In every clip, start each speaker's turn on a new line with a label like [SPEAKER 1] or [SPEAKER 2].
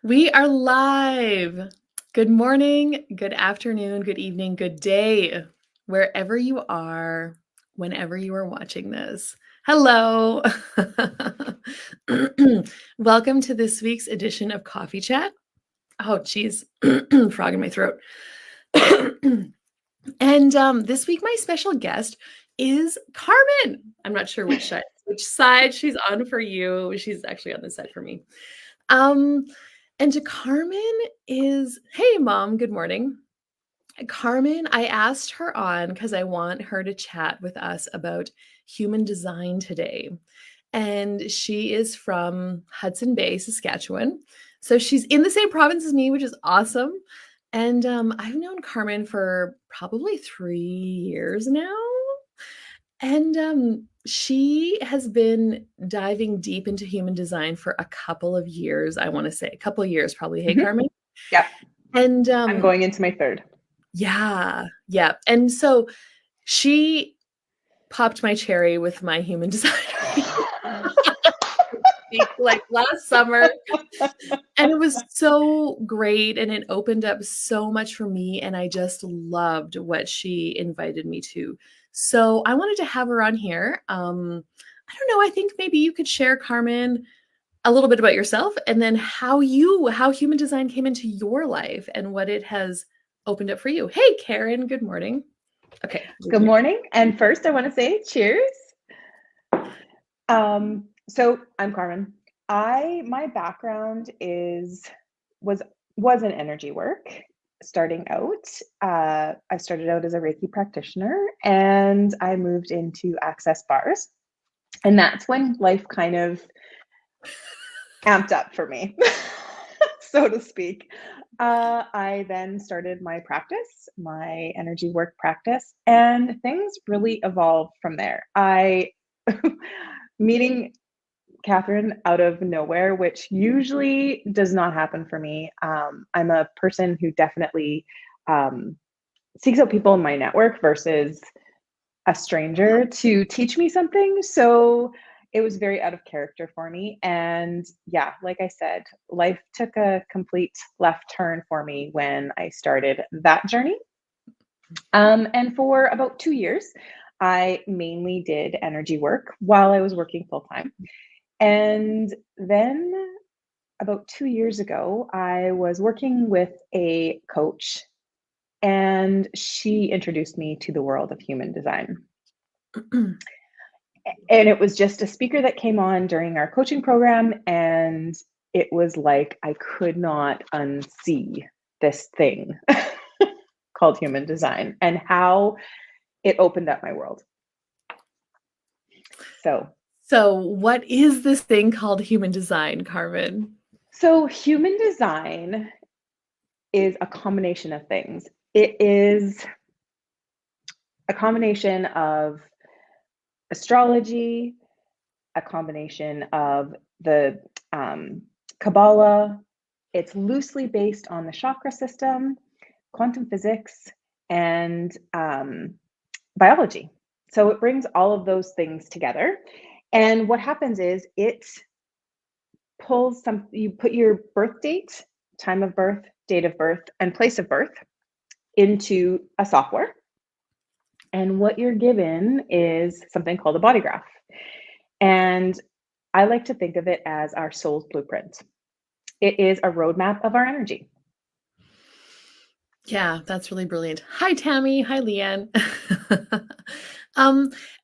[SPEAKER 1] We are live. Good morning, good afternoon, good evening, good day, wherever you are, whenever you are watching this. Hello. Welcome to this week's edition of Coffee Chat. Oh, geez, frog in my throat. And this week, my special guest is Carmen. I'm not sure which side she's on for you. She's actually on this side for me. Um, and Carmen is, hey, Mom, good morning. Carmen, I asked her on because I want her to chat with us about human design today. And she is from Hudson Bay, Saskatchewan. So she's in the same province as me, which is awesome. And I've known Carmen for probably 3 years now. And she has been diving deep into human design for a couple of years, I want to say. A couple of years, probably. Hey, Carmen?
[SPEAKER 2] Yep.
[SPEAKER 1] And
[SPEAKER 2] I'm going into my third.
[SPEAKER 1] yeah. And so she popped my cherry with my human design like last summer. And it was so great. And it opened up so much for me. And I just loved what she invited me to. So I wanted to have her on here. I don't know. I think maybe you could share, Carmen, a little bit about yourself and then how human design came into your life and what it has opened up for you. Hey, Karen, good morning. Okay.
[SPEAKER 2] Good morning. And first, I want to say cheers. So I'm Carmen. My background was in energy work. Starting out, I started out as a Reiki practitioner, and I moved into access bars, and that's when life kind of amped up for me, so to speak. I then started my practice, my energy work practice, and things really evolved from there. Meeting Catherine out of nowhere, which usually does not happen for me. I'm a person who definitely seeks out people in my network versus a stranger to teach me something. So it was very out of character for me. And yeah, like I said, life took a complete left turn for me when I started that journey. And for about 2 years, I mainly did energy work while I was working full time. And then about 2 years ago, I was working with a coach, and she introduced me to the world of human design. And it was just a speaker that came on during our coaching program, and it was like I could not unsee this thing called human design and how it opened up my world.
[SPEAKER 1] So what is this thing called human design, Carmen?
[SPEAKER 2] So human design is a combination of things. It is a combination of astrology, a combination of the Kabbalah. It's loosely based on the chakra system, quantum physics, and biology. So it brings all of those things together. And what happens is it pulls you put your birth date, time of birth, date of birth, and place of birth into a software. And what you're given is something called a body graph. And I like to think of it as our soul's blueprint. It is a roadmap of our energy.
[SPEAKER 1] Yeah, that's really brilliant. Hi, Tammy. Hi, Leanne.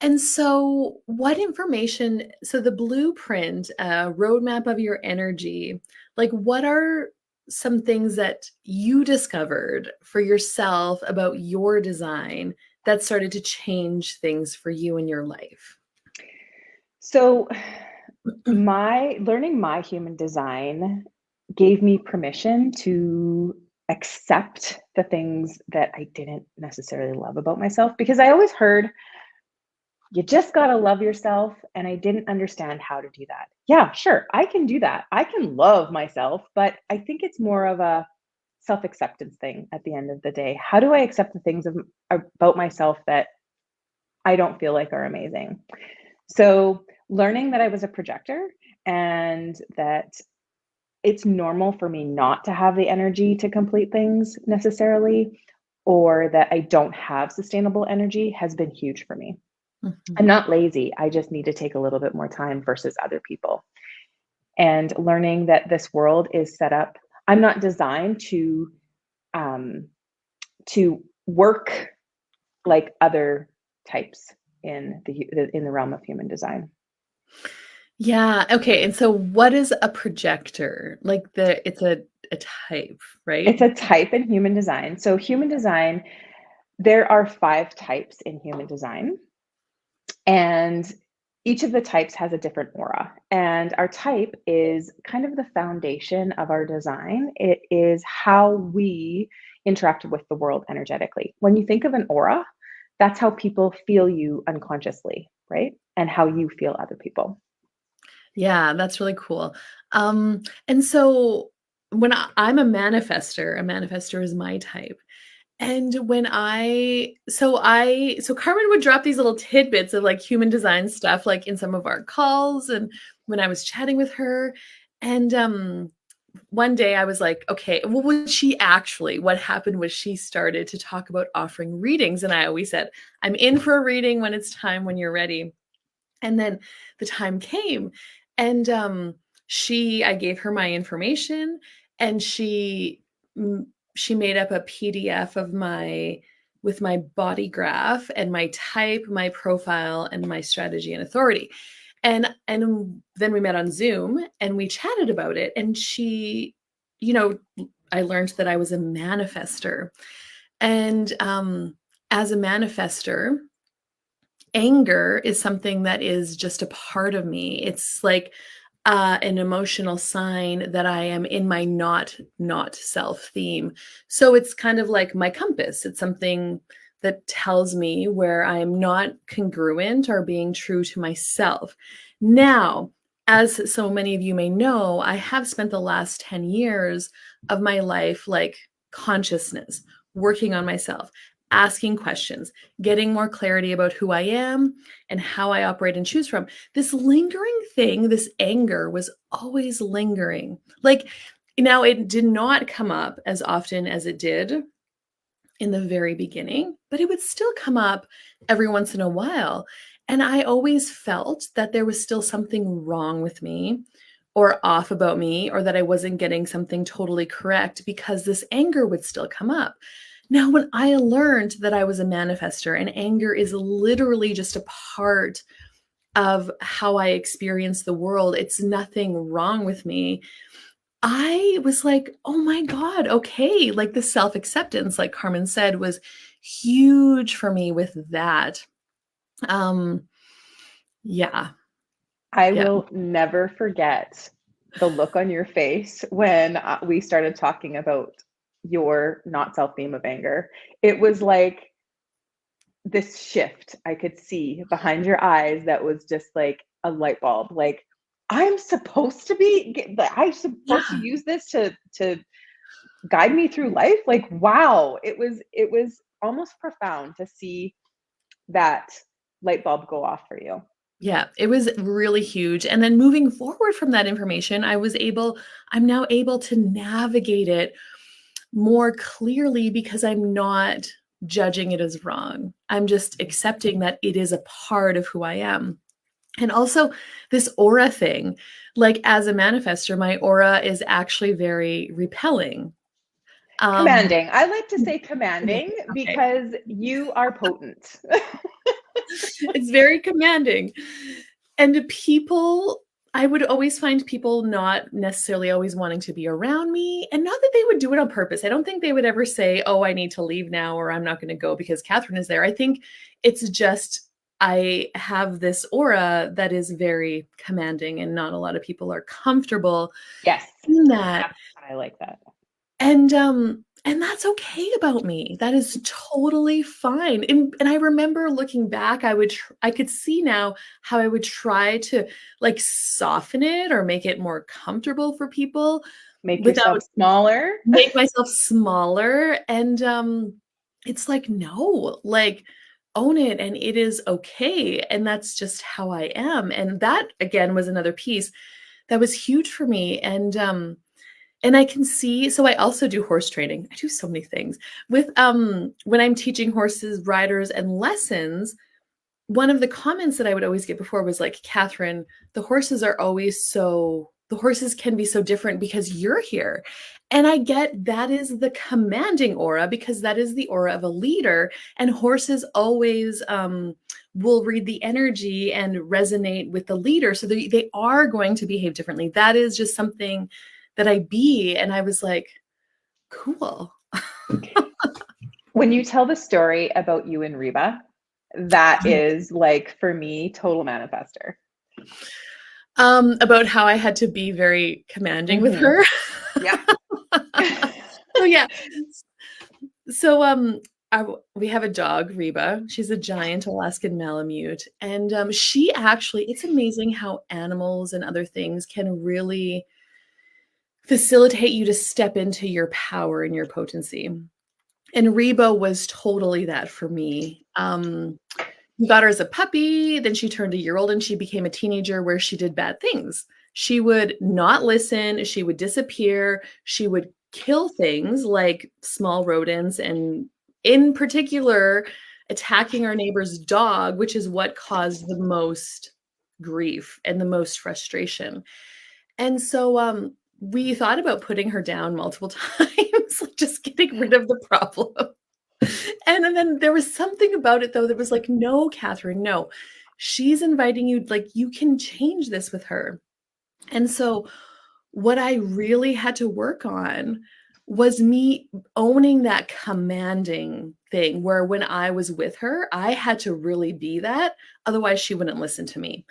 [SPEAKER 1] And so what information, so the blueprint, roadmap of your energy, like what are some things that you discovered for yourself about your design that started to change things for you in your life?
[SPEAKER 2] So learning my human design gave me permission to accept the things that I didn't necessarily love about myself, because I always heard you just got to love yourself. And I didn't understand how to do that. Yeah, sure, I can do that. I can love myself, but I think it's more of a self-acceptance thing at the end of the day. How do I accept the things about myself that I don't feel like are amazing? So learning that I was a projector and that it's normal for me not to have the energy to complete things necessarily, or that I don't have sustainable energy has been huge for me. I'm
[SPEAKER 1] Mhm.
[SPEAKER 2] not lazy. I just need to take a little bit more time versus other people. And learning that this world is set up, I'm not designed um, to work like other types in the realm of human design.
[SPEAKER 1] Yeah, okay, and so what is a projector? Like it's a type, right?
[SPEAKER 2] It's a type in human design. So human design, there are 5 types in human design, and each of the types has a different aura. And our type is kind of the foundation of our design. It is how we interact with the world energetically. When you think of an aura, that's how people feel you unconsciously, right? And how you feel other people.
[SPEAKER 1] Yeah, that's really cool. And so when I'm a manifester is my type. And when so Carmen would drop these little tidbits of like human design stuff like in some of our calls and when I was chatting with her. And one day I was like, okay, what happened was she started to talk about offering readings. And I always said, I'm in for a reading when it's time, when you're ready. And then the time came and I gave her my information and she made up a PDF of my with my body graph and my type, my profile and my strategy and authority. And then we met on Zoom and we chatted about it and you know I learned that I was a manifester. And as a manifester, anger is something that is just a part of me. It's like an emotional sign that I am in my not self theme. So it's kind of like my compass. It's something that tells me where I'm not congruent or being true to myself. Now, as so many of you may know, I have spent the last 10 years of my life like consciousness, working on myself, asking questions, getting more clarity about who I am and how I operate and choose from. This lingering thing, this anger was always lingering. Like now it did not come up as often as it did in the very beginning, but it would still come up every once in a while. And I always felt that there was still something wrong with me or off about me, or that I wasn't getting something totally correct because this anger would still come up. Now, when I learned that I was a manifester and anger is literally just a part of how I experience the world, it's nothing wrong with me. I was like, oh my God, okay. Like the self acceptance, like Carmen said, was huge for me with that. Um, yeah,
[SPEAKER 2] I
[SPEAKER 1] yeah,
[SPEAKER 2] will never forget the look on your face when we started talking about your not self theme of anger. It was like this shift I could see behind your eyes that was just like a light bulb. Like, I'm supposed to
[SPEAKER 1] yeah.
[SPEAKER 2] use this to guide me through life. Like, wow, it was almost profound to see that light bulb go off for you.
[SPEAKER 1] Yeah, it was really huge. And then moving forward from that information, I'm now able to navigate it more clearly because I'm not judging it as wrong. I'm just accepting that it is a part of who I am. And also this aura thing, like as a manifester, my aura is actually very repelling. Um,
[SPEAKER 2] Commanding. I like to say commanding
[SPEAKER 1] okay.
[SPEAKER 2] because you are potent.
[SPEAKER 1] It's very commanding. And I would always find people not necessarily always wanting to be around me. And not that they would do it on purpose. I don't think they would ever say, oh, I need to leave now or I'm not going to go because Catherine is there. I think it's just I have this aura that is very commanding and not a lot of people are comfortable
[SPEAKER 2] Yes,
[SPEAKER 1] in that.
[SPEAKER 2] I like that.
[SPEAKER 1] And that's okay about me. That is totally fine. And I remember looking back, I could see now how I would try to like soften it or make it more comfortable for people
[SPEAKER 2] Make yourself
[SPEAKER 1] without
[SPEAKER 2] smaller.
[SPEAKER 1] make myself smaller. And it's like, no, like own it and it is okay. And that's just how I am. And that again was another piece that was huge for me. And And I can see, so I also do horse training. I do so many things with when I'm teaching horses, riders, and lessons. One of the comments that I would always get before was like, Catherine, the horses can be so different because you're here. And I get that is the commanding aura because that is the aura of a leader. And horses always will read the energy and resonate with the leader. So they are going to behave differently. That is just something that I be. And I was like, cool.
[SPEAKER 2] When you tell the story about you and Reba, that is like, for me, total manifester.
[SPEAKER 1] About how I had to be very commanding with
[SPEAKER 2] Mm-hmm.
[SPEAKER 1] her.
[SPEAKER 2] Yep.
[SPEAKER 1] So yeah. So we have a dog, Reba. She's a giant Alaskan Malamute, and she actually, it's amazing how animals and other things can really facilitate you to step into your power and your potency. And Reba was totally that for me. We got her as a puppy, then she turned a year old and she became a teenager where she did bad things. She would not listen, she would disappear, she would kill things like small rodents, and in particular, attacking our neighbor's dog, which is what caused the most grief and the most frustration. And so we thought about putting her down multiple times, like just getting rid of the problem. And then there was something about it though that was like, no, Catherine, no. She's inviting you, like you can change this with her. And so what I really had to work on was me owning that commanding thing where when I was with her, I had to really be that. Otherwise, she wouldn't listen to me.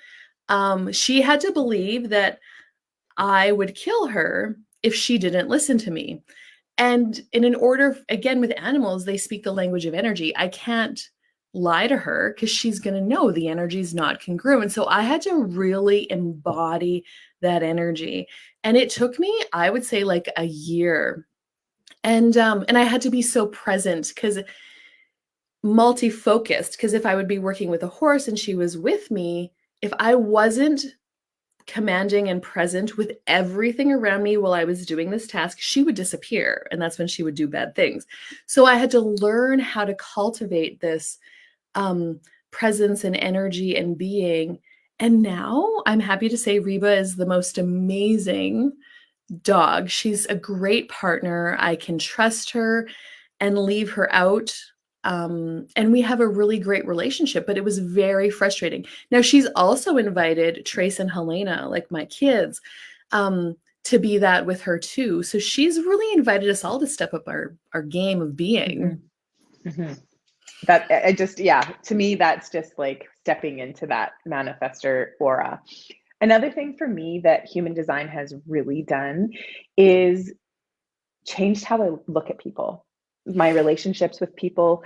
[SPEAKER 1] She had to believe that I would kill her if she didn't listen to me. And in order, again, with animals, they speak the language of energy. I can't lie to her because she's going to know the energy is not congruent. So I had to really embody that energy. And it took me, I would say, like a year. And I had to be so present because multi-focused, because if I would be working with a horse and she was with me, if I wasn't commanding and present with everything around me while I was doing this task, she would disappear. And that's when she would do bad things. So I had to learn how to cultivate this presence and energy and being. And now I'm happy to say Reba is the most amazing dog. She's a great partner. I can trust her and leave her out. And we have a really great relationship, but it was very frustrating. Now she's also invited Trace and Helena, like my kids, to be that with her too. So she's really invited us all to step up our game of being.
[SPEAKER 2] Mm-hmm. Mm-hmm. That I just, yeah, to me, that's just like stepping into that manifester aura. Another thing for me that human design has really done is changed how I look at people, my relationships with people,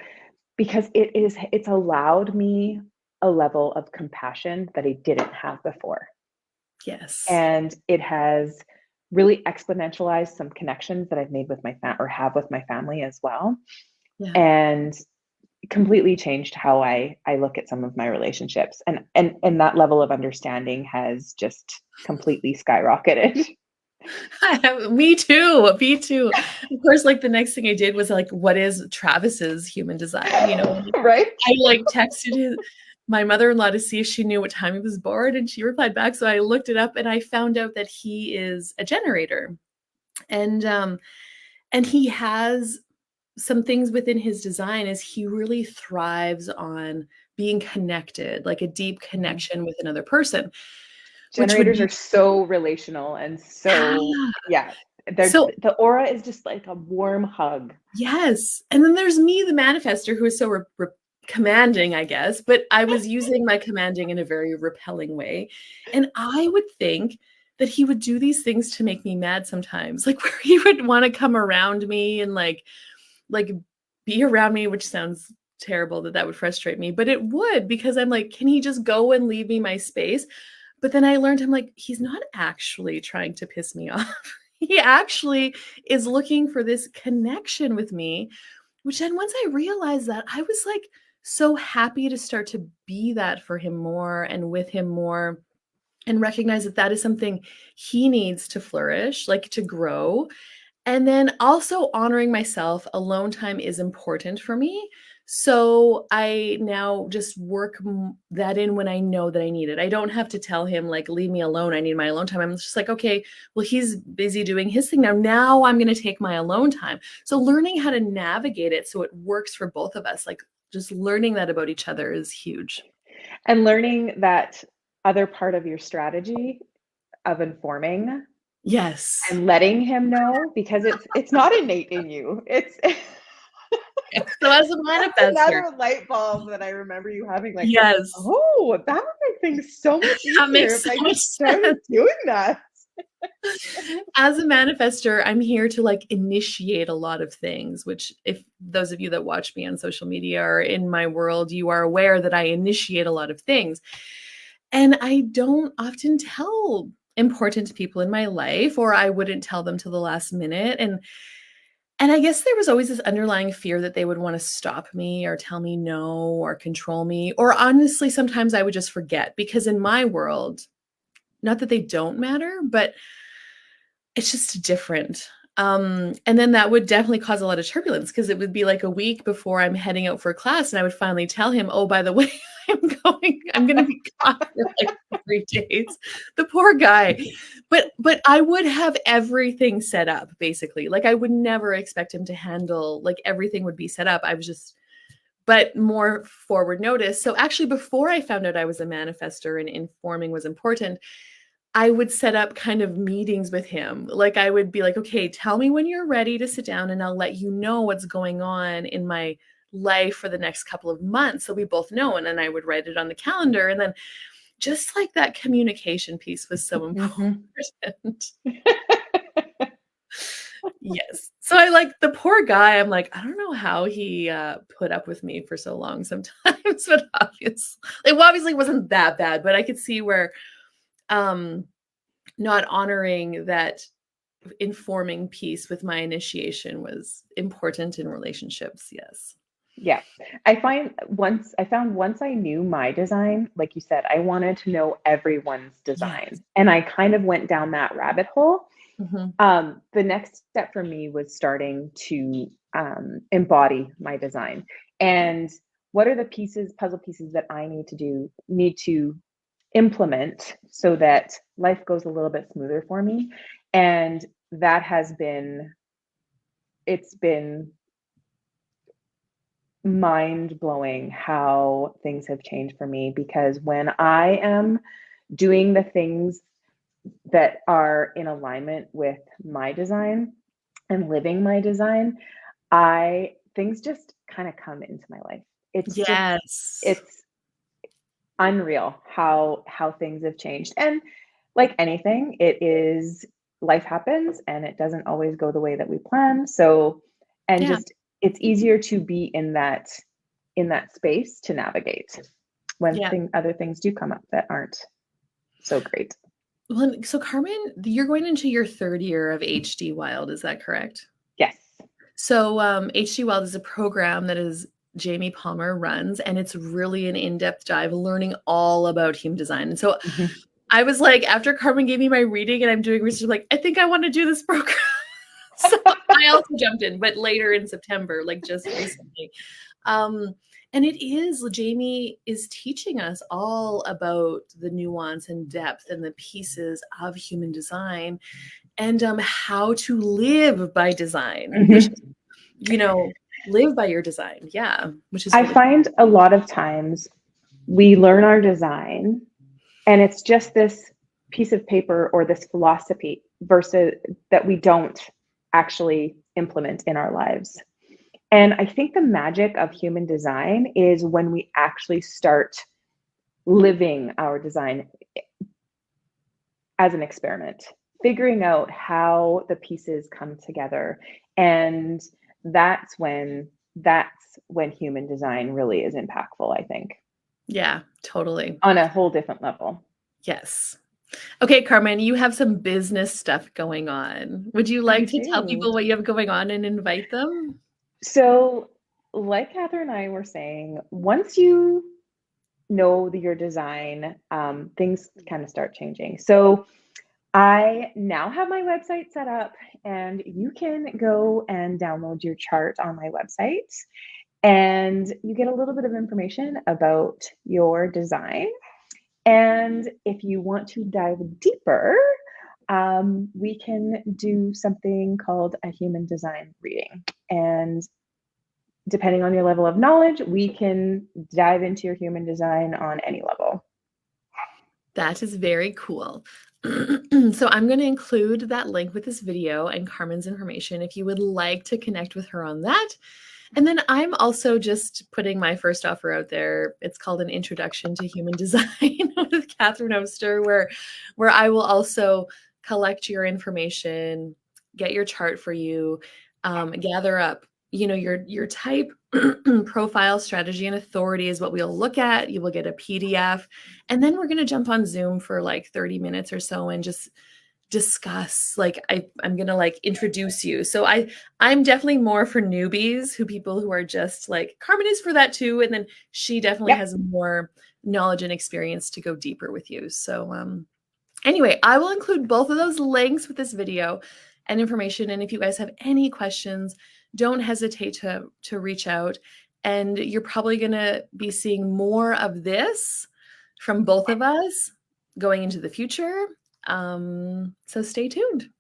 [SPEAKER 2] because it's allowed me a level of compassion that I didn't have before.
[SPEAKER 1] Yes.
[SPEAKER 2] And it has really exponentialized some connections that I've made with or have with my family as well.
[SPEAKER 1] Yeah.
[SPEAKER 2] And completely changed how I look at some of my relationships. And that level of understanding has just completely skyrocketed.
[SPEAKER 1] Me too. Me too. Of course, like the next thing I did was like, what is Travis's human design? You know,
[SPEAKER 2] Right?
[SPEAKER 1] I like texted my mother-in-law to see if she knew what time he was born, and she replied back. So I looked it up and I found out that he is a generator. And he has some things within his design is he really thrives on being connected, like a deep
[SPEAKER 2] Mm-hmm.
[SPEAKER 1] connection with another person, which would
[SPEAKER 2] Generators
[SPEAKER 1] be
[SPEAKER 2] are so relational and so,
[SPEAKER 1] yeah.
[SPEAKER 2] yeah,
[SPEAKER 1] So
[SPEAKER 2] the aura is just like a warm hug.
[SPEAKER 1] yes. And then there's me, the manifester, who is so commanding, I guess, but I was using my commanding in a very repelling way. And I would think that he would do these things to make me mad sometimes, like where he would want to come around me and like be around me, which sounds terrible that would frustrate me, but it would because I'm like, can he just go and leave me my space? But then I learned I'm like, he's not actually trying to piss me off. He actually is looking for this connection with me, which then once I realized that, I was like so happy to start to be that for him more and with him more. and recognize that that is something he needs to flourish, like to grow. And then also honoring myself, alone time is important for me. So I now just work that in when I know that I need it. I don't have to tell him, like, leave me alone. I need my alone time. I'm just like, okay, well, he's busy doing his thing now. Now I'm going to take my alone time. So learning how to navigate it so it works for both of us, like just learning that about each other is huge.
[SPEAKER 2] And learning that other part of your strategy of informing
[SPEAKER 1] Yes.
[SPEAKER 2] and letting him know, because it's not innate in you. It's
[SPEAKER 1] So as a
[SPEAKER 2] that's
[SPEAKER 1] manifester,
[SPEAKER 2] another light bulb that I remember you having, like,
[SPEAKER 1] yes,
[SPEAKER 2] oh, that would make things so much
[SPEAKER 1] that
[SPEAKER 2] easier
[SPEAKER 1] makes
[SPEAKER 2] if
[SPEAKER 1] so
[SPEAKER 2] I
[SPEAKER 1] much
[SPEAKER 2] just started
[SPEAKER 1] sense.
[SPEAKER 2] doing that.
[SPEAKER 1] As a manifester, I'm here to like initiate a lot of things, which, if those of you that watch me on social media or in my world, you are aware that I initiate a lot of things. And I don't often tell important people in my life, or I wouldn't tell them till the last minute. And I guess there was always this underlying fear that they would want to stop me or tell me no or control me. Or honestly, sometimes I would just forget, because in my world, not that they don't matter, but it's just different. And then that would definitely cause a lot of turbulence, because it would be like a week before I'm heading out for class, and I would finally tell him, "Oh, by the way, I'm going to be gone for like 3 days." The poor guy. But I would have everything set up, basically. Like I would never expect him to handle, like everything would be set up. I was just, but more forward notice. So actually, before I found out I was a manifester and informing was important, I would set up kind of meetings with him. Like I would be like, "Okay, tell me when you're ready to sit down and I'll let you know what's going on in my life for the next couple of months, so we both know." And then I would write it on the calendar. And then just like that communication piece was so
[SPEAKER 2] Mhm.
[SPEAKER 1] important. Yes. So I, like, the poor guy, I'm like, I don't know how he put up with me for so long sometimes, but obviously wasn't that bad, but I could see where um not honoring that informing piece with my initiation was important in relationships. Yes.
[SPEAKER 2] Yeah. I found once I knew my design, like you said, I wanted to know everyone's
[SPEAKER 1] Yes.
[SPEAKER 2] design. And I kind of went down that rabbit hole.
[SPEAKER 1] Mhm.
[SPEAKER 2] The next step for me was starting to embody my design.
[SPEAKER 1] Yeah.
[SPEAKER 2] And what are the puzzle pieces that I need to implement so that life goes a little bit smoother for me? And that has been, it's been mind blowing how things have changed for me, because when I am doing the things that are in alignment with my design and living my design, I things just kind of come into my life.
[SPEAKER 1] Yes.
[SPEAKER 2] It's unreal how things have changed. And like anything, it is, life happens and it doesn't always go the way that we plan. So, and
[SPEAKER 1] Yeah.
[SPEAKER 2] just it's easier to be in that space to navigate when
[SPEAKER 1] Yeah.
[SPEAKER 2] other things do come up that aren't so great.
[SPEAKER 1] Well, so Carmen, you're going into your third year of HD Wild, is that correct?
[SPEAKER 2] Yes.
[SPEAKER 1] So HD Wild is a program that is Jamie Palmer runs, and it's really an in-depth dive learning all about human design. And so
[SPEAKER 2] Mhm.
[SPEAKER 1] I was like, after Carmen gave me my reading and I'm doing research, I'm like, I think I want to do this program. So I also jumped in, but later in September, like just recently. Um, and it is, Jamie is teaching us all about the nuance and depth and the pieces of human design, and how to live by design, which,
[SPEAKER 2] Mhm.
[SPEAKER 1] you know, live by your design. Yeah, which is
[SPEAKER 2] I
[SPEAKER 1] really
[SPEAKER 2] find a lot of times we learn our design and it's just this piece of paper or this philosophy versus that we don't actually implement in our lives. And I think the magic of human design is when we actually start living our design as an experiment, figuring out how the pieces come together. And that's when that's when human design really is impactful, I think,
[SPEAKER 1] yeah, totally.
[SPEAKER 2] on a whole different level.
[SPEAKER 1] Yes. Okay, Carmen, you have some business stuff going on. Would you
[SPEAKER 2] I
[SPEAKER 1] like to tell
[SPEAKER 2] do.
[SPEAKER 1] people what you have going on and invite them?
[SPEAKER 2] So, like Catherine and I were saying, once you know your design, things kind of start changing. So I now have my website set up, and you can go and download your chart on my website, and you get a little bit of information about your design. And if you want to dive deeper, we can do something called a human design reading. And depending on your level of knowledge, we can dive into your human design on any level.
[SPEAKER 1] That is very cool. So I'm going to include that link with this video and Carmen's information if you would like to connect with her on that. And then I'm also just putting my first offer out there. It's called an Introduction to Human Design with Katherine Oster, where I will also collect your information, get your chart for you, gather up, your type, profile, strategy, and authority is what we'll look at. You will get a PDF, and then we're going to jump on Zoom for like 30 minutes or so and just discuss. Like I'm gonna like introduce you. So I'm definitely more for newbies, people who are just like, Carmen is for that too, and then she definitely
[SPEAKER 2] Yep.
[SPEAKER 1] has more knowledge and experience to go deeper with you. So anyway, I will include both of those links with this video and information. And if you guys have any questions, don't hesitate to reach out. And you're probably gonna be seeing more of this from both of us going into the future. So stay tuned.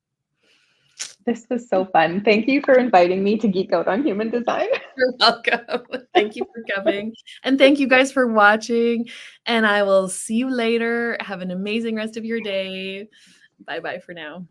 [SPEAKER 2] This was so fun. Thank you for inviting me to geek out on human design.
[SPEAKER 1] You're welcome. Thank you for coming. And thank you guys for watching. And I will see you later. Have an amazing rest of your day. Bye-bye for now.